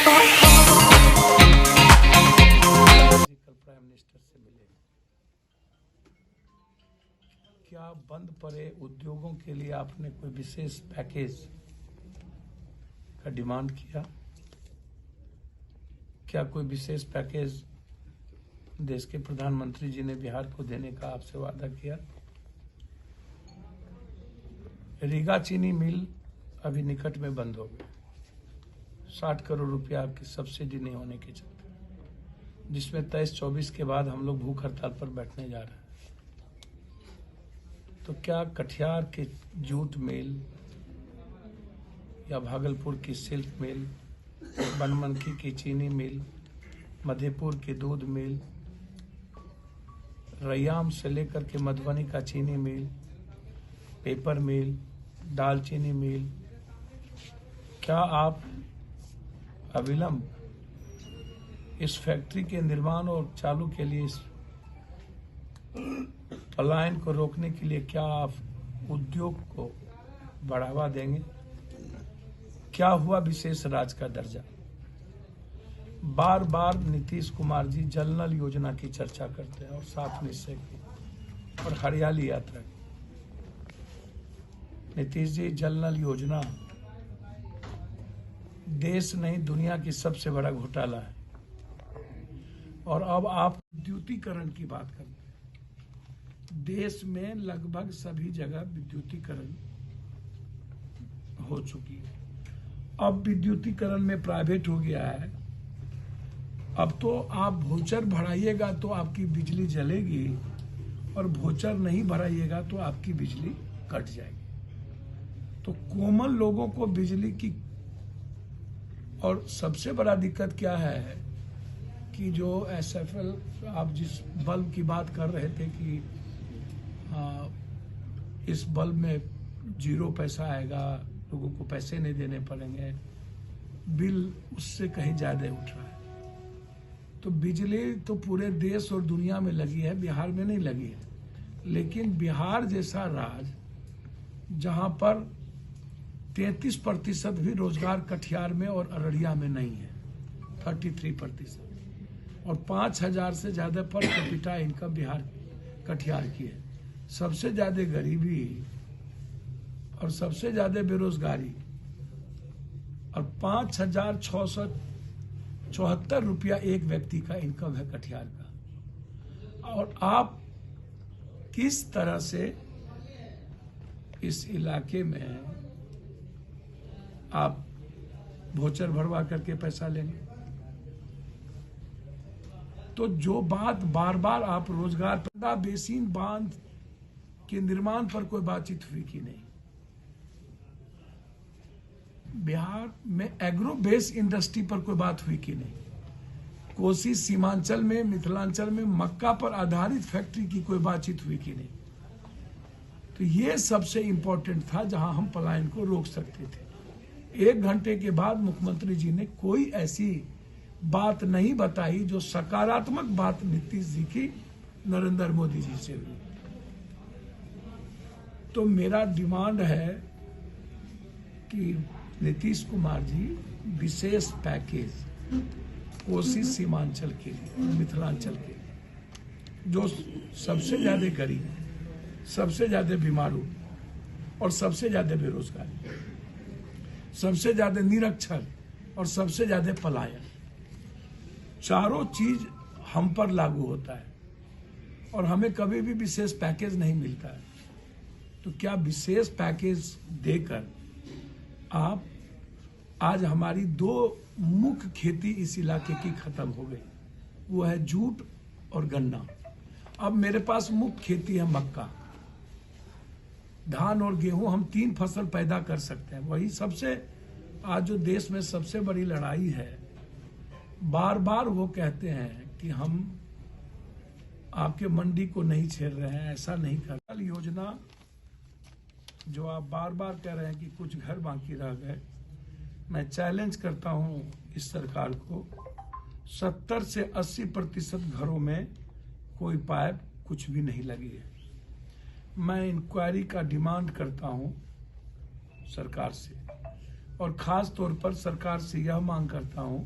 Prime minister से मिले, क्या बंद पड़े उद्योगों के लिए आपने कोई विशेष पैकेज का डिमांड किया? क्या कोई विशेष पैकेज देश के प्रधानमंत्री जी ने बिहार को देने का आपसे वादा किया? रीगा चीनी मिल अभी निकट में बंद हो गई, 60 करोड़ रुपया आपकी सब्सिडी नहीं होने के चलते, जिसमें 23-24 के बाद हम लोग भूख हड़ताल पर बैठने जा रहे हैं। तो क्या कटिहार के जूट मिल या भागलपुर की सिल्क मिल, बनमनखी की चीनी मिल, मधेपुर की दूध मिल, रैयाम से लेकर के मधुबनी का चीनी मिल, पेपर मिल, दालचीनी मिल, क्या आप अविलंब इस फैक्ट्री के निर्माण और चालू के लिए, इस पलायन को रोकने के लिए क्या आप उद्योग को बढ़ावा देंगे? क्या हुआ विशेष राज्य का दर्जा? बार बार नीतीश कुमार जी जल नल योजना की चर्चा करते हैं और साफ निश्चय की और हरियाली यात्रा की। नीतीश जी, जल नल योजना देश नहीं दुनिया की सबसे बड़ा घोटाला है, और अब आप विद्युतीकरण की बात करते हैं। देश में लगभग सभी जगह विद्युतीकरण हो चुकी है। अब विद्युतीकरण में प्राइवेट हो गया है। अब तो आप वोचर भराइएगा तो आपकी बिजली जलेगी, और वोचर नहीं भराइएगा तो आपकी बिजली कट जाएगी। तो कॉमन लोगों को बिजली की, और सबसे बड़ा दिक्कत क्या है कि जो SFL, आप जिस बल्ब की बात कर रहे थे कि इस बल्ब में 0 पैसा आएगा, लोगों को पैसे नहीं देने पड़ेंगे, बिल उससे कहीं ज्यादा उठ रहा है। तो बिजली तो पूरे देश और दुनिया में लगी है, बिहार में नहीं लगी है। लेकिन बिहार जैसा राज्य जहां पर 33% भी रोजगार कटिहार में और अररिया में नहीं है, 33%, और 5,000 से ज्यादा per capita income Bihar Katihar की है। सबसे ज्यादा गरीबी और सबसे ज्यादा बेरोजगारी, और 5,674 रुपया एक व्यक्ति का इनकम है कटिहार का। और आप किस तरह से इस इलाके में आप वोचर भरवा करके पैसा लेंगे? तो जो बात बार बार आप रोजगार, बेसिन बांध के निर्माण पर कोई बातचीत हुई कि नहीं? बिहार में एग्रो बेस इंडस्ट्री पर कोई बात हुई कि नहीं? कोसी सीमांचल में, मिथिलांचल में मक्का पर आधारित फैक्ट्री की कोई बातचीत हुई कि नहीं? तो ये सबसे इंपॉर्टेंट था जहां हम पलायन को रोक सकते थे। 1 घंटे के बाद मुख्यमंत्री जी ने कोई ऐसी बात नहीं बताई जो सकारात्मक बात नीतीश जी की नरेंद्र मोदी जी से हुई। तो मेरा डिमांड है कि नीतीश कुमार जी विशेष पैकेज कोसी सीमांचल के लिए, मिथिलांचल के लिए, जो सबसे ज्यादा गरीब, सबसे ज्यादा बीमारू और सबसे ज्यादा बेरोजगारी, सबसे ज्यादा निरक्षर और सबसे ज्यादा पलायन, चारों चीज हम पर लागू होता है और हमें कभी भी विशेष पैकेज नहीं मिलता है। तो क्या विशेष पैकेज देकर आप, आज हमारी 2 मुख्य खेती इस इलाके की खत्म हो गई, वो है जूट और गन्ना। अब मेरे पास मुख्य खेती है मक्का, धान और गेहूं, हम 3 फसल पैदा कर सकते हैं। वही सबसे, आज जो देश में सबसे बड़ी लड़ाई है, बार बार वो कहते हैं कि हम आपके मंडी को नहीं छेड़ रहे हैं, ऐसा नहीं कर रहे। योजना जो आप बार बार कह रहे हैं कि कुछ घर बाकी रह गए, मैं चैलेंज करता हूं इस सरकार को, 70 से 80% घरों में कोई पाइप कुछ भी नहीं लगी है। मैं इंक्वायरी का डिमांड करता हूं सरकार से, और खास तौर पर सरकार से यह मांग करता हूं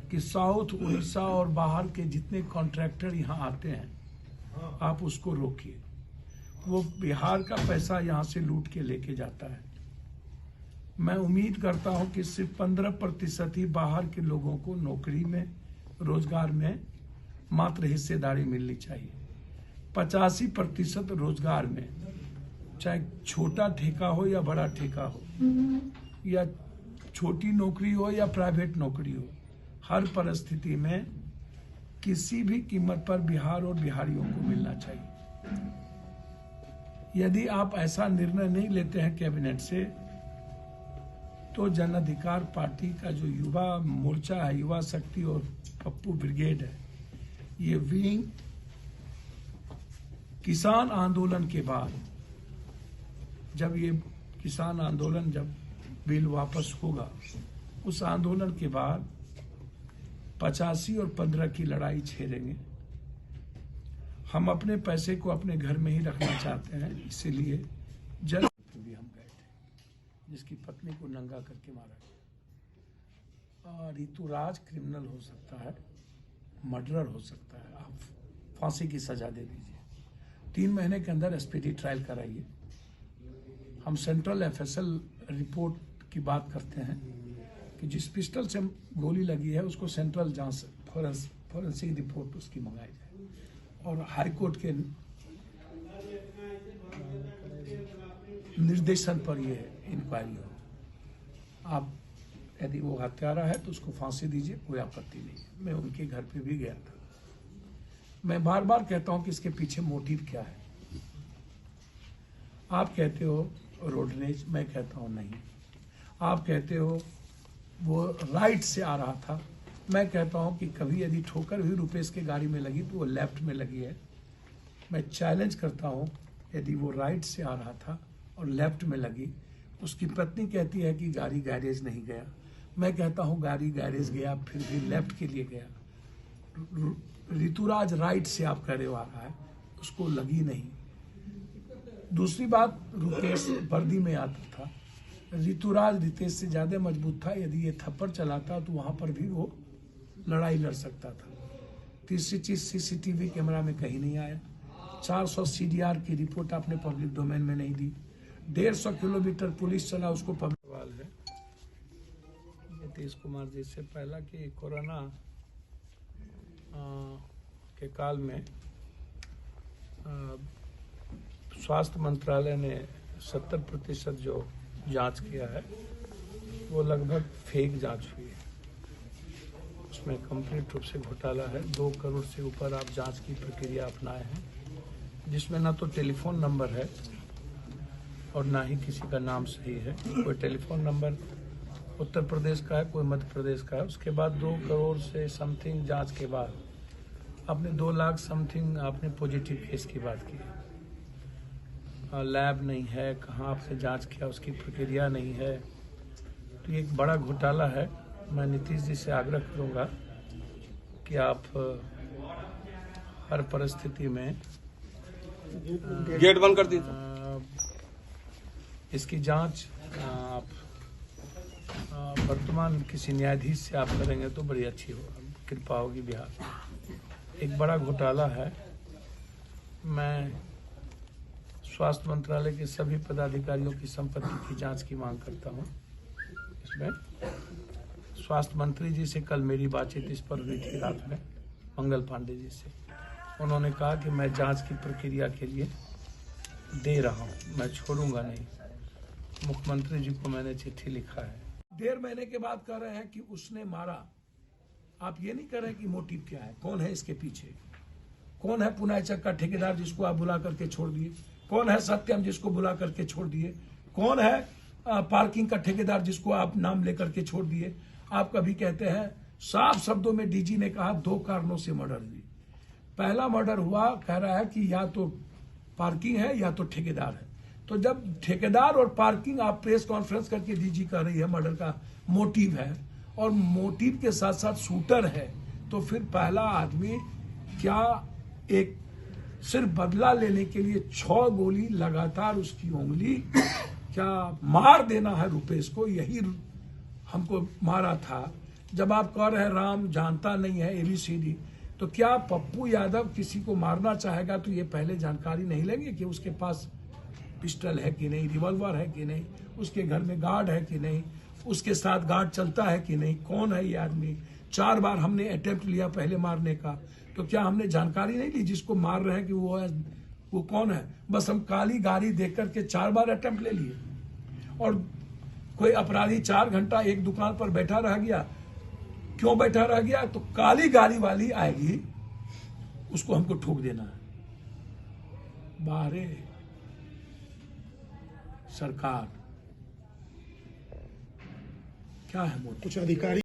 कि साउथ उड़ीसा और बाहर के जितने कॉन्ट्रैक्टर यहां आते हैं आप उसको रोकिए। वो बिहार का पैसा यहां से लूट के लेके जाता है। मैं उम्मीद करता हूं कि सिर्फ 15% ही बाहर के लोगों को नौकरी में, रोजगार में मात्र हिस्सेदारी मिलनी चाहिए। 85% रोजगार में, चाहे छोटा ठेका हो या बड़ा ठेका हो, या छोटी नौकरी हो या प्राइवेट नौकरी हो, हर परिस्थिति में किसी भी कीमत पर बिहार और बिहारियों को मिलना चाहिए। यदि आप ऐसा निर्णय नहीं लेते हैं कैबिनेट से, तो जन अधिकार पार्टी का जो युवा मोर्चा है, युवा शक्ति और पप्पू ब्रिगेड है, ये विंग किसान आंदोलन के बाद, जब ये किसान आंदोलन, जब बिल वापस होगा, उस आंदोलन के बाद 85 और 15 की लड़ाई छेड़ेंगे। हम अपने पैसे को अपने घर में ही रखना चाहते हैं, इसीलिए जल भी हम गए थे, जिसकी पत्नी को नंगा करके मारा गया। ऋतुराज क्रिमिनल हो सकता है, मर्डरर हो सकता है, आप फांसी की सजा दे दीजिए, 3 महीने के अंदर एसपीडी ट्रायल कराइए। हम सेंट्रल एफएसएल रिपोर्ट की बात करते हैं कि जिस पिस्टल से गोली लगी है उसको सेंट्रल जांच फॉरेंसिक रिपोर्ट उसकी मंगाई जाए और हाई कोर्ट के निर्देशन पर यह इंक्वायरी हो। आप यदि वो हत्यारा है तो उसको फांसी दीजिए, कोई आपत्ति नहीं है। मैं उनके घर पे भी गया था। मैं बार बार कहता हूं कि इसके पीछे मोटिव क्या है। आप कहते हो रोडरेज, मैं कहता हूं नहीं। आप कहते हो वो राइट से आ रहा था, मैं कहता हूं कि कभी यदि ठोकर भी रुपेश के गाड़ी में लगी तो वो लेफ्ट में लगी है। मैं चैलेंज करता हूं, यदि वो राइट से आ रहा था और लेफ्ट में लगी, उसकी पत्नी कहती है कि गाड़ी गैरेज नहीं गया, मैं कहता हूं गाड़ी गैरेज गया, फिर भी लेफ्ट के लिए गया। ऋतुराज राइट से आप कह रहे हो आ रहा है, उसको लगी नहीं। दूसरी बात, रुपेश वर्दी में आता था, ऋतुराज रितेश से ज्यादा मजबूत था। यदि ये थप्पड़ चलाता तो वहां पर भी वो लड़ाई लड़ सकता था। तीसरी चीज, सीसीटीवी कैमरा में कहीं नहीं आया। 400 सीडीआर की रिपोर्ट आपने पब्लिक डोमेन में नहीं दी। 150 किलोमीटर पुलिस चला, उसको पब्लिक सवाल है नीतीश कुमार जी से पहला कि कोरोना के काल में स्वास्थ्य मंत्रालय ने 70% जो जांच किया है वो लगभग फेक जांच हुई है। उसमें कंप्लीट रूप से घोटाला है। 2 करोड़ से ऊपर आप जांच की प्रक्रिया अपनाए हैं, जिसमें ना तो टेलीफोन नंबर है और ना ही किसी का नाम सही है। कोई टेलीफोन नंबर उत्तर प्रदेश का है, कोई मध्य प्रदेश का है। उसके बाद 2 करोड़ से समथिंग जांच के बाद आपने 2 लाख समथिंग आपने पॉजिटिव केस की बात की। लैब नहीं है, कहाँ आपसे जांच किया उसकी प्रक्रिया नहीं है, तो ये एक बड़ा घोटाला है। मैं नीतीश जी से आग्रह करूंगा कि आप हर परिस्थिति में गेट बंद कर दीजिए, इसकी जांच आप वर्तमान किसी न्यायाधीश से आप करेंगे तो बड़ी अच्छी कृपा होगी। बिहार एक बड़ा घोटाला है। मैं स्वास्थ्य मंत्रालय के सभी पदाधिकारियों की संपत्ति की जांच की मांग करता हूं। इसमें स्वास्थ्य मंत्री जी से कल मेरी बातचीत इस पर हुई थी रात में, मंगल पांडे जी से। उन्होंने कहा कि मैं जांच की प्रक्रिया के लिए दे रहा हूं, मैं छोड़ूंगा नहीं। मुख्यमंत्री जी को मैंने चिट्ठी लिखा है। 1.5 महीने के बाद कह रहे हैं कि उसने मारा। आप ये नहीं कह रहे कि मोटिव क्या है, कौन है इसके पीछे, कौन है पुनाचक का ठेकेदार जिसको आप बुला करके छोड़ दिए, कौन है सत्यम जिसको बुला करके छोड़ दिए, कौन है पार्किंग का ठेकेदार जिसको आप नाम लेकर के छोड़ दिए। आप कभी कहते हैं, साफ शब्दों में डीजी ने कहा 2 कारणों से मर्डर हुई। पहला मर्डर हुआ, कह रहा है कि या तो पार्किंग है या तो ठेकेदार है। तो जब ठेकेदार और पार्किंग आप प्रेस कॉन्फ्रेंस करके डीजी कह रही है मर्डर का मोटिव है, और मोटिव के साथ साथ शूटर है, तो फिर पहला आदमी क्या एक सिर्फ बदला लेने के लिए 6 गोली लगातार उसकी उंगली क्या मार देना है रुपेश को, यही हमको मारा था, जब आप कह रहे हैं राम जानता नहीं है ABCD, तो क्या पप्पू यादव किसी को मारना चाहेगा तो ये पहले जानकारी नहीं लेंगे कि उसके पास पिस्टल है कि नहीं, रिवॉल्वर है कि नहीं, उसके घर में गार्ड है कि नहीं, उसके साथ गार्ड चलता है कि नहीं, कौन है ये आदमी। 4 बार हमने अटेम्प्ट लिया पहले मारने का, तो क्या हमने जानकारी नहीं ली जिसको मार रहे हैं कि वो कौन है। बस हम काली गाड़ी देख करके 4 बार अटेम्प्ट ले लिए। और कोई अपराधी 4 घंटा एक दुकान पर बैठा रह गया, क्यों बैठा रह गया, तो काली गाड़ी वाली आएगी, उसको हमको ठोक देना है। बाहरे सरकार क्या है मोदी? कुछ अधिकारी